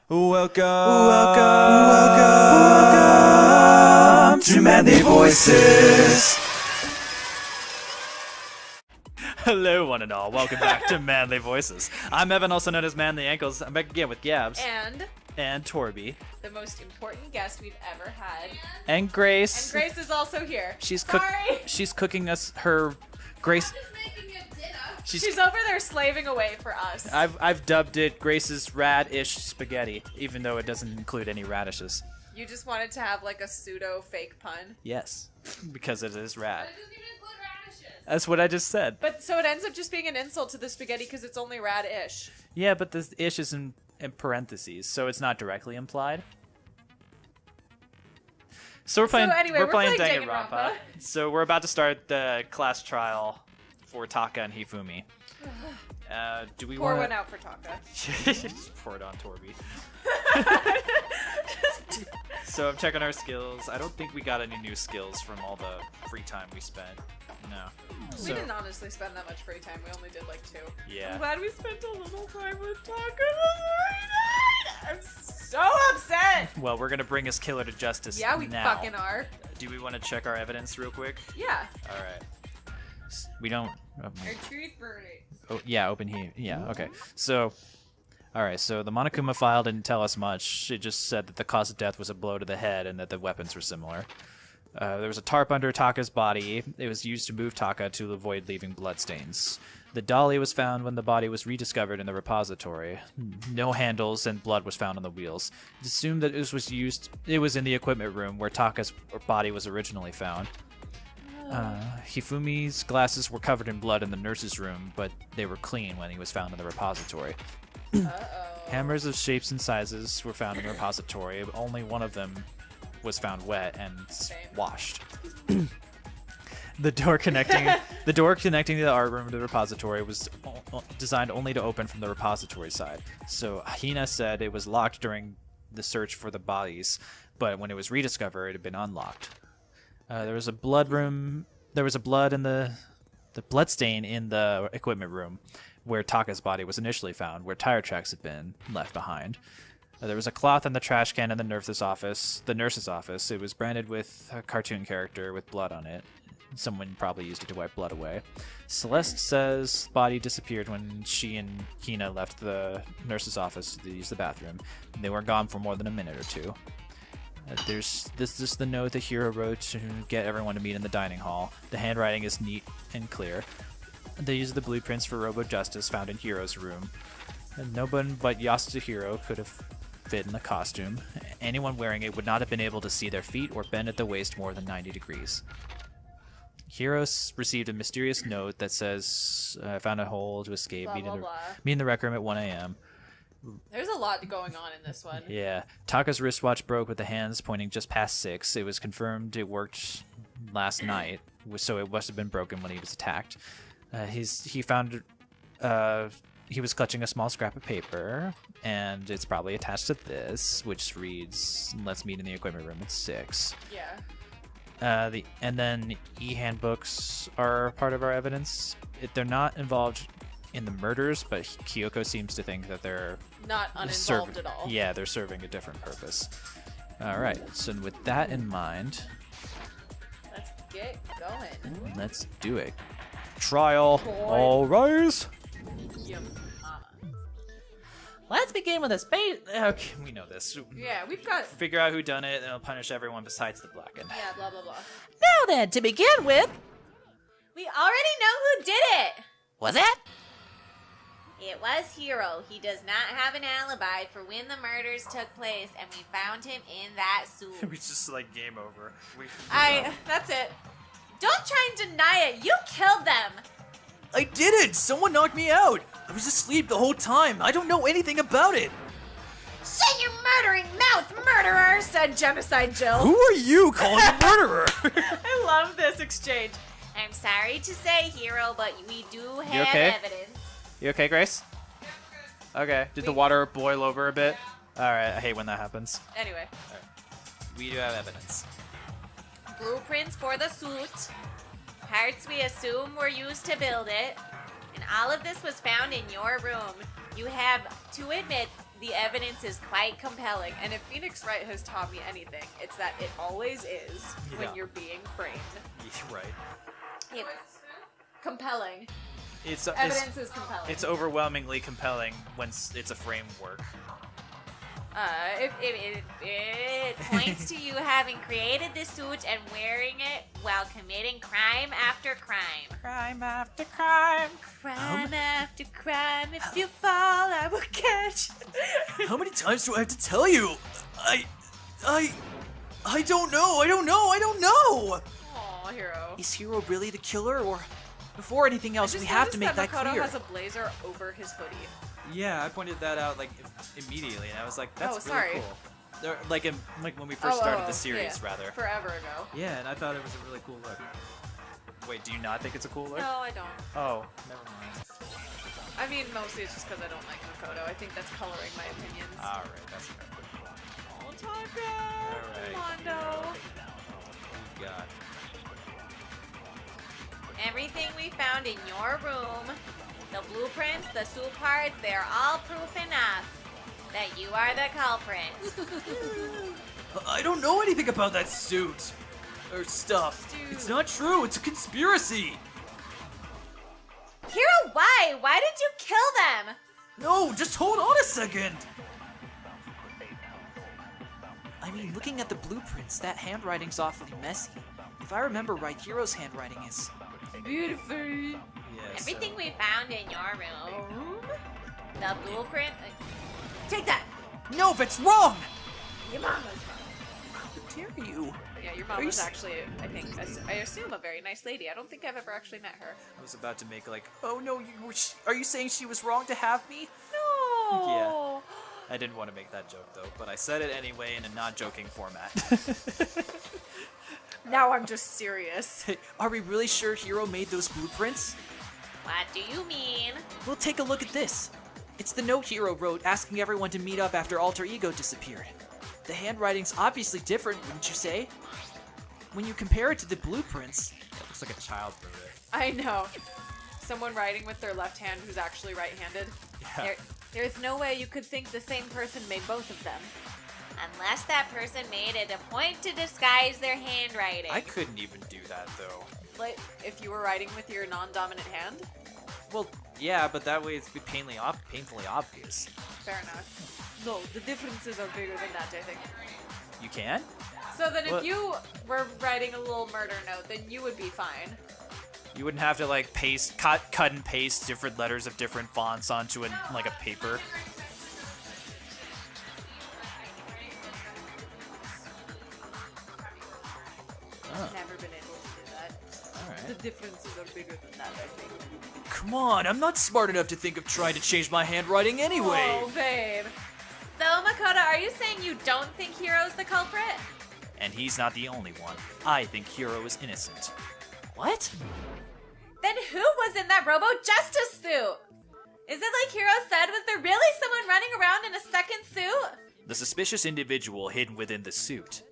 Welcome to Manly Voices. Hello, one and all. Welcome back to Manly Voices. I'm Evan, also known as Man the Ankles. I'm back again with Gabs. And Torby. The most important guest we've ever had. And Grace. And Grace is also here. She's cooking us her Grace. She's over there slaving away for us. I've dubbed it Grace's rad-ish spaghetti, even though it doesn't include any radishes. You just wanted to have like a pseudo fake pun. Yes, because it is rad. But it doesn't even include radishes. That's what I just said. But so it ends up just being an insult to the spaghetti because it's only rad-ish. Yeah, but the ish is in parentheses, so it's not directly implied. So we're playing Danganronpa. So we're about to start the class trial for Taka and Hifumi. Do we Pour want one out for Taka. Just pour it on Torby. So I'm checking our skills. I don't think we got any new skills from all the free time we spent. No. We didn't honestly spend that much free time. We only did like 2. Yeah. I'm glad we spent a little time with Taka before he died. I'm so upset. Well, we're gonna bring his killer to justice. Yeah, we now. fucking are. Do we want to check our evidence real quick? Yeah. All right. We don't. Our truth verdict. Oh, yeah, open here. Yeah, okay. So, all right. So the Monokuma file didn't tell us much. It just said that the cause of death was a blow to the head and that the weapons were similar. There was a tarp under Taka's body. It was used to move Taka to avoid leaving bloodstains. The dolly was found when the body was rediscovered in the repository. No handles and blood was found on the wheels. It's assumed that it was in the equipment room where Taka's body was originally found. Hifumi's glasses were covered in blood in the nurse's room, but they were clean when he was found in the repository. Hammers of shapes and sizes were found in the repository. Only one of them was found wet and washed. The door connecting the art room to the repository was designed only to open from the repository side. So Hina said it was locked during the search for the bodies, but when it was rediscovered, it had been unlocked. There was a blood in the blood stain in the equipment room where Taka's body was initially found, where tire tracks had been left behind. There was a cloth in the trash can in the nurse's office. It was branded with a cartoon character with blood on it. Someone probably used it to wipe blood away. Celeste says body disappeared when she and Hina left the nurse's office to use the bathroom. They were gone for more than a minute or 2. This is the note that Hiro wrote to get everyone to meet in the dining hall. The handwriting is neat and clear. They used the blueprints for Robo Justice found in Hiro's room. And no one but Yasuhiro could have fit in the costume. Anyone wearing it would not have been able to see their feet or bend at the waist more than 90 degrees. Hiro received a mysterious note that says, I found a hole to escape. Blah, Meet blah, blah. in the rec room at 1 a.m. There's a lot going on in this one. Yeah. Taka's wristwatch broke with the hands pointing just past 6. It was confirmed it worked last night, so it must have been broken when he was attacked. He was clutching a small scrap of paper, and it's probably attached to this, which reads, let's meet in the equipment room at 6. Yeah. And then e-handbooks are part of our evidence. They're not involved in the murders, but Kyoko seems to think that they're not uninvolved at all. Yeah, they're serving a different purpose. All right, so with that in mind, let's get going. Let's do it. Trial. All rise. Yum. Let's begin with a space. Okay, we know this. Yeah, we've got. Figure out who done it, and it'll punish everyone besides the blackened. Yeah, blah blah blah. Now then, to begin with, We already know who did it. was it? It was Hiro. He does not have an alibi for when the murders took place, and we found him in that suit. We just game over. That's it. Don't try and deny it. You killed them. I didn't! Someone knocked me out! I was asleep the whole time. I don't know anything about it. Shut your murdering mouth, murderer, Said Genocide Jill. Who are you calling a murderer? I love this exchange. I'm sorry to say, Hiro, but we do have okay? evidence. You okay, Grace? Okay. Did the water boil over a bit? Alright, I hate when that happens. Anyway. We do have evidence. Blueprints for the suit. Parts we assume were used to build it. And all of this was found in your room. You have to admit The evidence is quite compelling, and if Phoenix Wright has taught me anything, it's that it always is when Yeah. you're being framed. Right. Compelling. It's Evidence is compelling. It's overwhelmingly compelling when it's a framework. It points to you having created the suit and wearing it while committing crime after crime. Crime after crime. Crime after crime. If you fall, I will catch. How many times do I have to tell you? I don't know. I don't know. Aw, Hiro. Is Hiro really the killer, or before anything else, we have to make that Makoto clear? has a blazer over his hoodie. Yeah, I pointed that out like immediately, and I was like, "That's Oh, sorry. really cool." There, like when we first started the series, yeah. rather. Forever ago. Yeah, and I thought it was a really cool look. Wait, do you not think it's a cool look? No, I don't. Oh, never mind. I mean, mostly it's just because I don't like Makoto. I think that's coloring my opinions. All right, that's fair. Oh, Taka! All right. Mondo! What we got? Everything we found in your room, the blueprints, the suit parts, they're all proof enough that you are the culprit. I don't know anything about that suit or stuff. Dude. It's not true. It's a conspiracy. Hiro, why? Why did you kill them? No, just hold on a second. I mean, looking at the blueprints, that handwriting's awfully messy. If I remember right, Hiro's handwriting is Beautiful! Yeah. Everything we found in your room, the blueprint. Take that. No, that's wrong. Your mama's wrong. How dare you? Yeah, your Are mom you was s- actually, I assume, a very nice lady. I don't think I've ever actually met her. I was about to make like, Oh no, are you saying she was wrong to have me? No! I didn't want to make that joke though, but I said it anyway in a non-joking format. Now I'm just serious. Hey, are we really sure Hiro made those blueprints? What do you mean? Well, take a look at this. It's the note Hiro wrote asking everyone to meet up after Alter Ego disappeared. The handwriting's obviously different, wouldn't you say? When you compare it to the blueprints, It looks like a child wrote it. I know. Someone writing with their left hand who's actually right-handed. Yeah. There's no way you could think the same person made both of them. Unless that person made it a point to disguise their handwriting. I couldn't even do that though. Like, if you were writing with your non-dominant hand? Well, yeah, but that way it's painfully obvious. Fair enough. No, the differences are bigger than that, I think. You can? So then if What? you were writing a little murder note, then you would be fine. You wouldn't have to like cut and paste different letters of different fonts onto like a paper. Oh, Never been able to do that. all right. The differences are bigger than that, I think. come on, I'm not smart enough to think of trying to change my handwriting anyway. Oh, babe. So, Makoto, are you saying you don't think Hiro's the culprit? And he's not the only one. I think Hiro is innocent. What? Then who was in that Robo Justice suit? Is it like Hiro said? Was there really someone running around in a second suit? The suspicious individual hidden within the suit.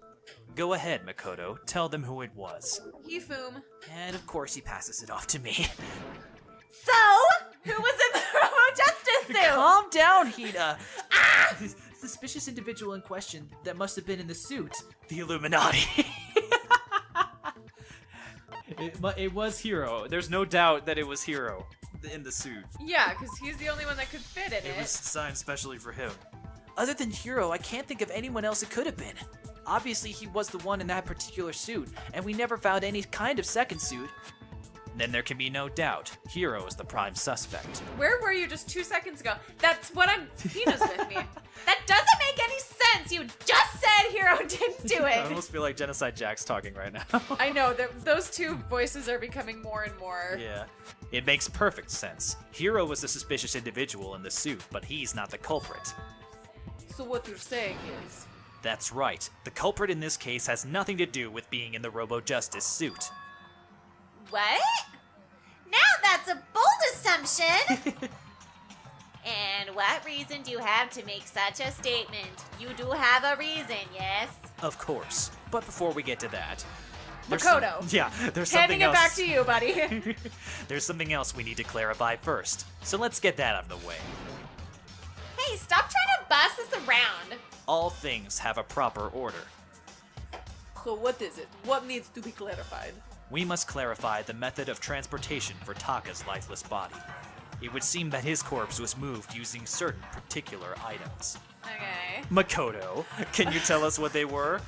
Go ahead, Makoto. Tell them who it was. Hifoom. And of course he passes it off to me. So, who was in the Robo Justice suit? Calm down, Hina. Suspicious individual in question that must have been in the suit. The Illuminati. It was Hiro. There's no doubt that it was Hiro in the suit. Yeah, because he's the only one that could fit in It it. was signed specially for him. Other than Hiro, I can't think of anyone else it could have been. Obviously, he was the one in that particular suit, and we never found any kind of second suit. Then there can be no doubt. Hiro is the prime suspect. Where were you just 2 seconds ago? That's what I'm. Hina's with me. That doesn't make any sense. You just said Hiro didn't do I it. almost feel like Genocide Jack's talking right now. I know that those two voices are becoming more and more. Yeah. It makes perfect sense. Hiro was the suspicious individual in the suit, but he's not the culprit. So what you're saying is, That's right. The culprit in this case has nothing to do with being in the Robo Justice suit. What? Now that's a bold assumption. And what reason do you have to make such a statement? You do have a reason, yes? Of course. But before we get to that, there's Makoto. there's handing something it else. back to you, buddy. There's something else we need to clarify first. So let's get that out of the way. Hey, stop trying to butt pass this around. All things have a proper order. So what is it? What needs to be clarified? We must clarify the method of transportation for Taka's lifeless body. It would seem that his corpse was moved using certain particular items. Okay. Makoto, can you tell us what they were?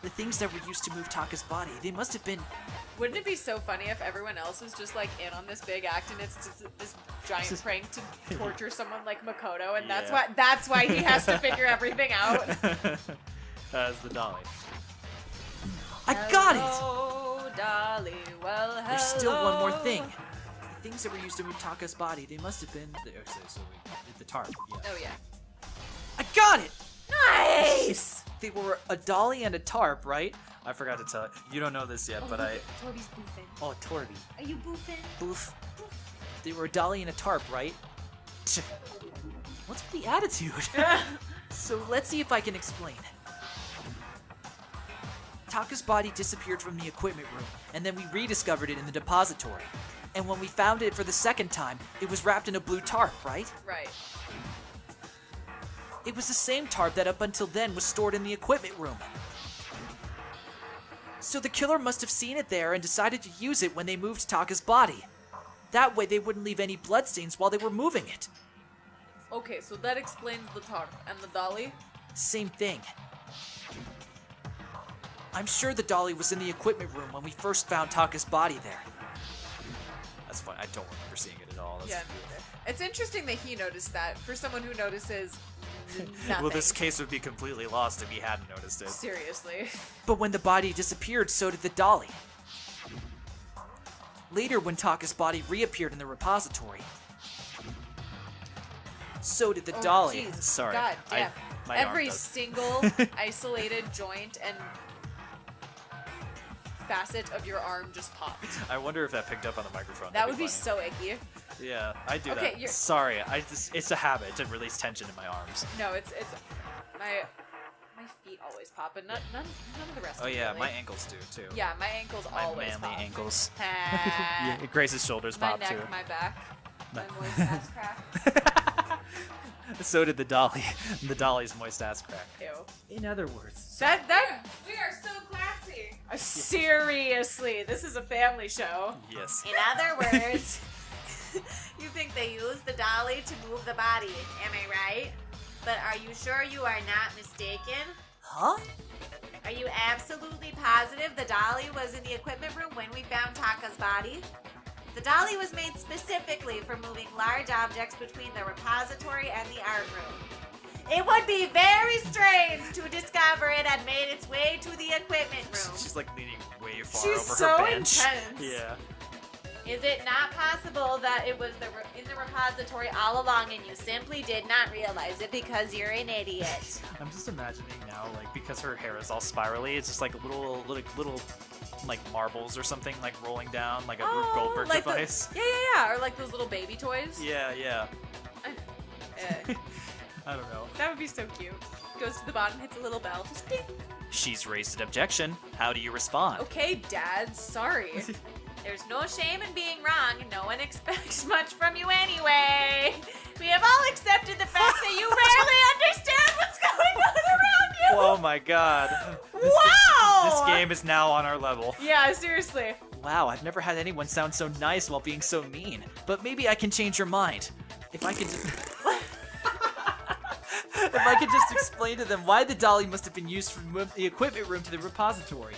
The things that were used to move Taka's body, they must have been... Wouldn't it be so funny if everyone else is just like in on this big act and it's just this giant prank to torture someone like Makoto, and that's why he has to figure everything out. As the dolly. I got it! Hello, Dolly. Well, hello. There's still one more thing. The things that were used to move Taka's body, they must have been... the tarp, yeah. Oh yeah. I got it! Nice. They were a dolly and a tarp, right? I forgot to tell you. You don't know this yet, but I... Toby's boofing. Oh, Torby. Are you boofing? Boof. They were a dolly and a tarp, right? Tch. What's with the attitude? So let's see if I can explain. Taka's body disappeared from the equipment room, and then we rediscovered it in the depository. And when we found it for the second time, it was wrapped in a blue tarp, right? Right. It was the same tarp that up until then was stored in the equipment room. So the killer must have seen it there and decided to use it when they moved Taka's body. That way they wouldn't leave any bloodstains while they were moving it. Okay, so that explains the tarp and the dolly. Same thing. I'm sure the dolly was in the equipment room when we first found Taka's body there. That's fine. I don't remember seeing it at all. That's... Yeah. It's interesting that he noticed that. For someone who notices nothing. Well, this case would be completely lost if he hadn't noticed it. Seriously. But when the body disappeared, so did the dolly. Later, when Taka's body reappeared in the repository, so did the dolly. Jeez. Sorry. God damn. my arm Every does. single isolated joint and facet of your arm just popped. I wonder if that picked up on the microphone. That That'd would be funny. so icky. Yeah, I do Okay, that. you're- Sorry, it's a habit to release tension in my arms. No, it's my feet always pop, and none of the rest. Oh of yeah, really. my ankles do too. Yeah, my ankles My always manly pop. ankles. Ah. Yeah, Grace's shoulders My pop neck, too. my back, my No. moist ass crack. So did the dolly. The dolly's moist ass crack. Ew. In other words, That We are so classy. seriously, this is a family show. Yes. In other words, you think they used the dolly to move the body, am I right? But are you sure you are not mistaken? huh? Are you absolutely positive the dolly was in the equipment room when we found Taka's body? The dolly was made specifically for moving large objects between the repository and the art room. It would be very strange to discover it had made its way to the equipment room. She's like leaning way far She's over so her bench. intense. Yeah. Is it not possible that it was in the repository all along and you simply did not realize it because you're an idiot? I'm just imagining now, like, because her hair is all spirally, it's just like little like marbles or something, like rolling down, like a Rube Goldberg like device. Yeah, or like those little baby toys. Yeah. Eh, I don't know. that would be so cute. Goes to the bottom, hits a little bell. Just ding. She's raised an objection. How do you respond? Okay, Dad. Sorry. There's no shame in being wrong. No one expects much from you anyway. We have all accepted the fact that you rarely understand what's going on around you. Oh my god. Wow! This game is now on our level. Yeah, seriously. Wow, I've never had anyone sound so nice while being so mean. But maybe I can change your mind. If I could just... if I could just explain to them why the dolly must have been used from the equipment room to the repository.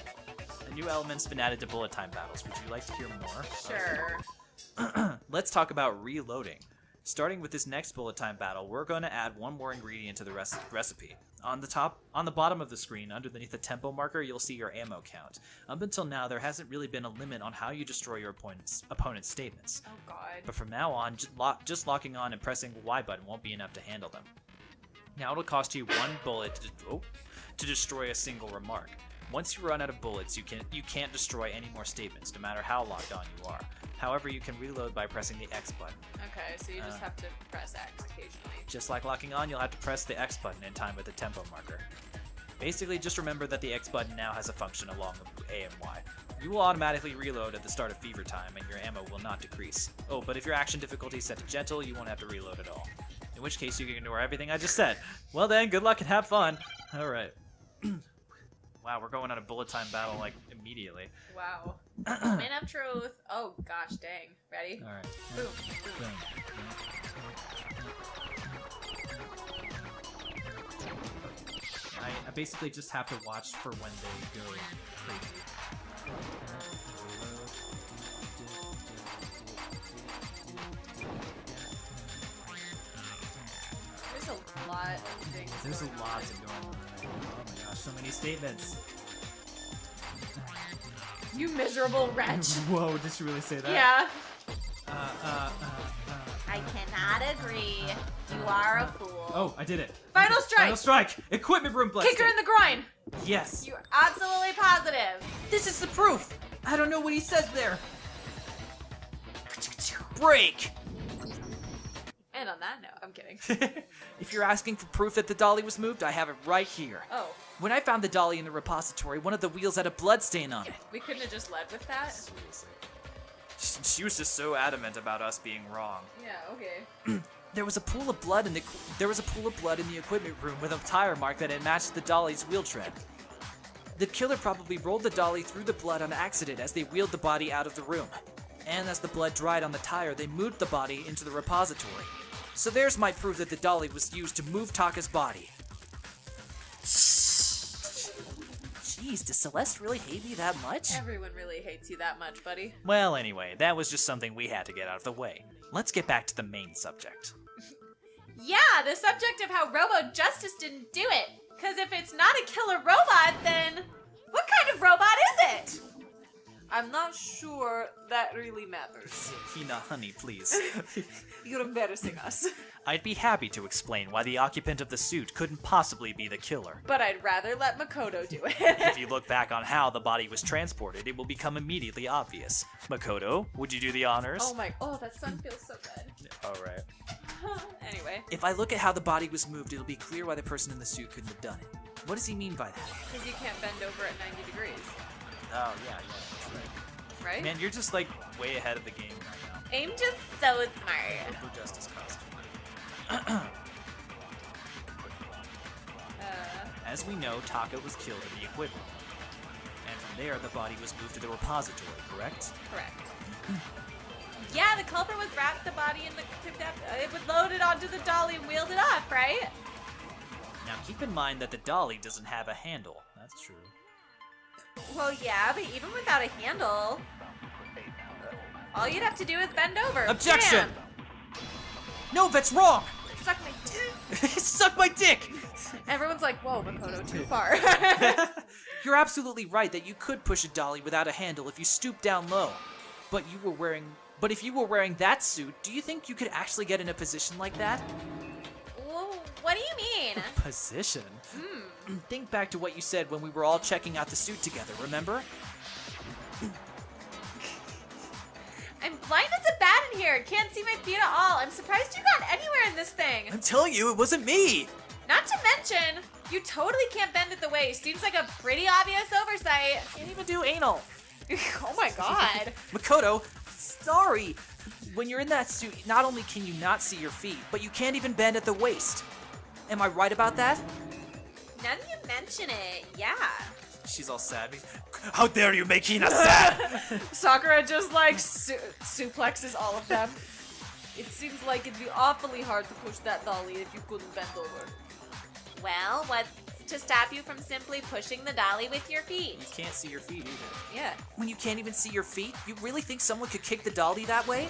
A new element's been added to bullet time battles. Would you like to hear more? Sure. Let's talk about reloading. Starting with this next bullet time battle, we're going to add one more ingredient to the recipe. On the bottom of the screen, underneath the tempo marker, you'll see your ammo count. Up until now, there hasn't really been a limit on how you destroy your opponent's statements. Oh God. But from now on, just locking on and pressing the Y button won't be enough to handle them. Now it'll cost you one bullet to destroy a single remark. Once you run out of bullets, you can't destroy any more statements, no matter how locked on you are. However, you can reload by pressing the X button. Okay, so you just have to press X occasionally. Just like locking on, you'll have to press the X button in time with the tempo marker. Basically, just remember that the X button now has a function along with A and Y. You will automatically reload at the start of fever time, and your ammo will not decrease. Oh, but if your action difficulty is set to gentle, you won't have to reload at all. It In which case you can ignore everything I just said. Well then, good luck and have fun. Alright. Wow, we're going on a bullet time battle, like, immediately. Wow. Moment of truth. Oh gosh, dang. Ready? Alright. Boom. Boom. I basically just have to watch for when they go crazy. There's a lot of things. There's going a lot to go on. Oh my gosh, so many statements. You miserable wretch. Whoa, did she really say that? Yeah. I cannot agree. You are a fool. Oh, I did it. Final strike. Final strike. Equipment room blast. Kick her in the groin. Yes. You're absolutely positive. This is the proof! I don't know what he says there. Break! And on that note, I'm kidding. If you're asking for proof that the dolly was moved, I have it right here. Oh, When I found the dolly in the repository, one of the wheels had a blood stain on it. we couldn't have just led with that? She was just so adamant about us being wrong. Yeah, okay. There was a pool of blood in the equipment room with a tire mark that had matched the dolly's wheel tread. The killer probably rolled the dolly through the blood on accident as they wheeled the body out of the room. And as the blood dried on the tire, they moved the body into the repository. So there's my proof that the dolly was used to move Taka's body. Jeez, does Celeste really hate me that much? Everyone really hates you that much, buddy. Well, anyway, that was just something we had to get out of the way. Let's get back to the main subject. Yeah, the subject of how Robo Justice didn't do it. Because if it's not a killer robot, then what kind of robot is it? I'm not sure that really matters. Hina, honey, please. You're embarrassing us. I'd be happy to explain why the occupant of the suit couldn't possibly be the killer. But I'd rather let Makoto do it. If you look back on how the body was transported, it will become immediately obvious. Makoto, would you do the honors? Oh, that sun feels so good. Alright. Anyway, If I look at how the body was moved, it'll be clear why the person in the suit couldn't have done it. What does he mean by that? because you can't bend over at 90 degrees, Oh, yeah, that's right. right? Man, you're just like way ahead of the game right now. I'm just so smart. For Justice costume. As we know, Taka was killed in the equipment. And from there, the body was moved to the repository, correct? Correct. Yeah, the culprit was wrapped the body in the it was loaded onto the dolly and wheeled it off, right? Now keep in mind that the dolly doesn't have a handle. That's true. Well, yeah, but even without a handle, all you'd have to do is bend over. Objection! Bam! No, that's wrong! Suck my dick. Suck my dick! Everyone's like, whoa, Makoto, too far. You're absolutely right that you could push a dolly without a handle if you stoop down low. But if you were wearing that suit, do you think you could actually get in a position like that? Whoa, what do you mean? Position? Think back to what you said when we were all checking out the suit together, remember? I'm blind as a bat in here. Can't see my feet at all. I'm surprised you got anywhere in this thing. I'm telling you, it wasn't me! Not to mention, you totally can't bend at the waist. Seems like a pretty obvious oversight. Can't even do anal. Oh my god. Makoto, sorry. When you're in that suit, not only can you not see your feet, but you can't even bend at the waist. Am I right about that? Now that you mention it, yeah. She's all sad. How dare you make Hina sad? Sakura just like suplexes all of them. It seems like it'd be awfully hard to push that dolly if you couldn't bend over. Well, what's to stop you from simply pushing the dolly with your feet? You can't see your feet either. Yeah. When you can't even see your feet, you really think someone could kick the dolly that way?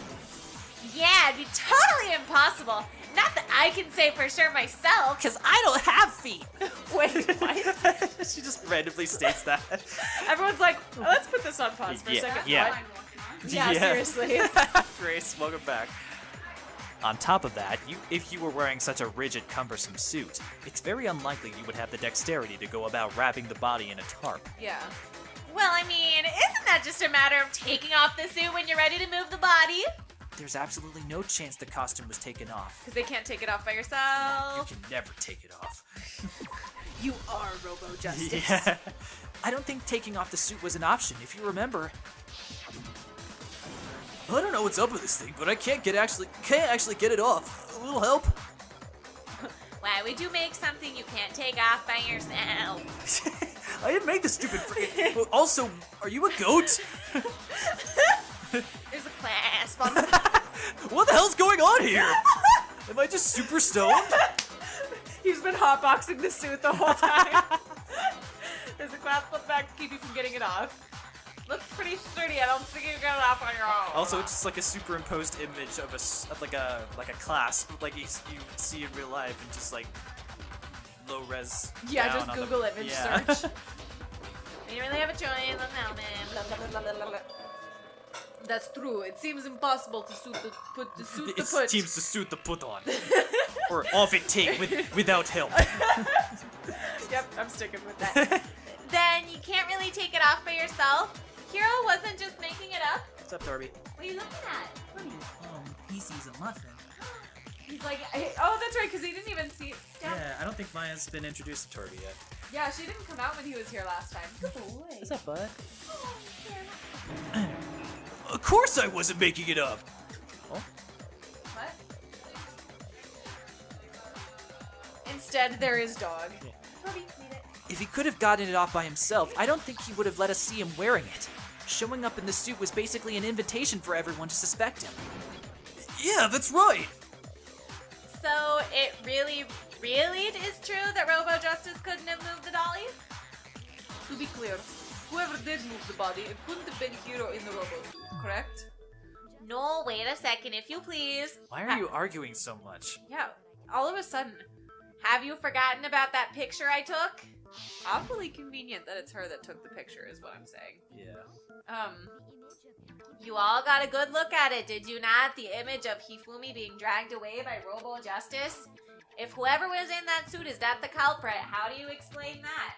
Yeah, it'd be totally impossible. Not that I can say for sure myself. Because I don't have feet! Wait, what? She just randomly states that. Everyone's like, oh, let's put this on pause for a second. Yeah. What? Yeah, seriously. Grace, welcome back. On top of that, if you were wearing such a rigid, cumbersome suit, it's very unlikely you would have the dexterity to go about wrapping the body in a tarp. Yeah. Well, I mean, isn't that just a matter of taking off the suit when you're ready to move the body? There's absolutely no chance the costume was taken off. Because they can't take it off by You yourself. can never take it off. You are Robo Justice. Yeah. I don't think taking off the suit was an option, if you remember. I don't know what's up with this thing, but I can't actually get it off. A little help? Why would you make something you can't take off by yourself? I didn't make the stupid freaking. Also, are you a goat? There's a clasp on the... What the hell's going on here? Am I just super stoned? He's been hotboxing the suit the whole time. There's a clasp on the back to keep you from getting it off. Looks pretty sturdy. I don't think you get it off on your own. Also, it's just like a superimposed image of like a clasp, like you see in real life, and just like low res. Yeah, down just on the- Google image yeah. search. We didn't really have a choice on that, man. Blah, blah, blah, blah, blah, blah. That's true. It seems impossible to suit the It put. seems to suit the put on, or off it take without help. Yep, I'm sticking with that. Then you can't really take it off by yourself. Hiro wasn't just making it up. What's up, Darby? What are you looking at? He sees a muffin. He's like, oh, that's right, because he didn't even see. Yeah, I don't think Maya's been introduced to Darby yet. Yeah, she didn't come out when he was here last time. Good boy. What's up, bud? Of course I wasn't making it up. What? Instead, there is dog. If he could have gotten it off by himself, I don't think he would have let us see him wearing it. Showing up in the suit was basically an invitation for everyone to suspect him. Yeah, that's right. So it really is true that Robo Justice couldn't have moved the dolly? To be clear, whoever did move the body, it couldn't have been Hiro in the robo suit, correct? No, wait a second, if you please. Why are you arguing so much? Yeah, all of a sudden. Have you forgotten about that picture I took? Awfully convenient that it's her that took the picture, is what I'm saying. Yeah. You all got a good look at it, did you not? The image of Hifumi being dragged away by Robo Justice? If whoever was in that suit is not the culprit, how do you explain that?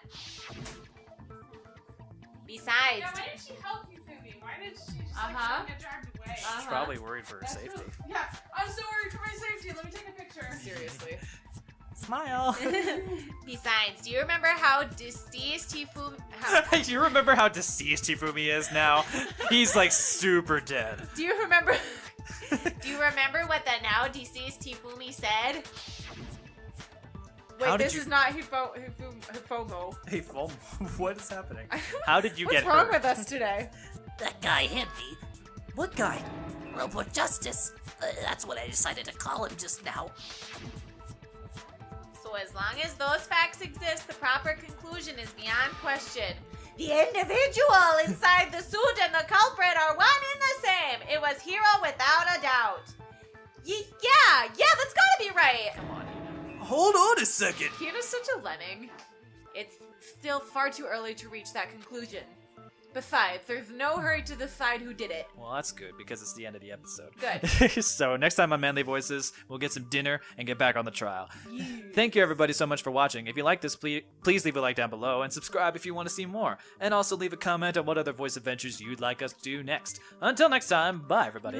Besides, Yeah, why did she help you, Phoebe? Why did she just Uh-huh. like, get dragged away? She's probably worried for her That's safety. really- yeah, I'm so worried for my safety. Let me take a picture. Seriously. Smile. besides, do you remember how deceased Hifumi... You remember how deceased Hifumi is now? He's like super dead. Do you remember... do you remember what the now deceased Hifumi said? Wait, How did this you- is not Hifomo. Hey, Foam, what is happening? How did you What's get wrong hurt? with us today? That guy hit me. What guy? Robo Justice. That's what I decided to call him just now. So as long as those facts exist, the proper conclusion is beyond question. The individual inside the suit and the culprit are one and the same. It was Hiro without a doubt. Yeah, that's gotta be right. Come on. Hold on a second. Hina's such a lemming. It's still far too early to reach that conclusion. Besides, there's no hurry to decide who did it. Well, that's good because it's the end of the episode. Good. So next time on Manly Voices, we'll get some dinner and get back on the trial. Thank you everybody so much for watching. If you like this, please leave a like down below and subscribe if you want to see more. And also leave a comment on what other voice adventures you'd like us to do next. Until next time, bye everybody.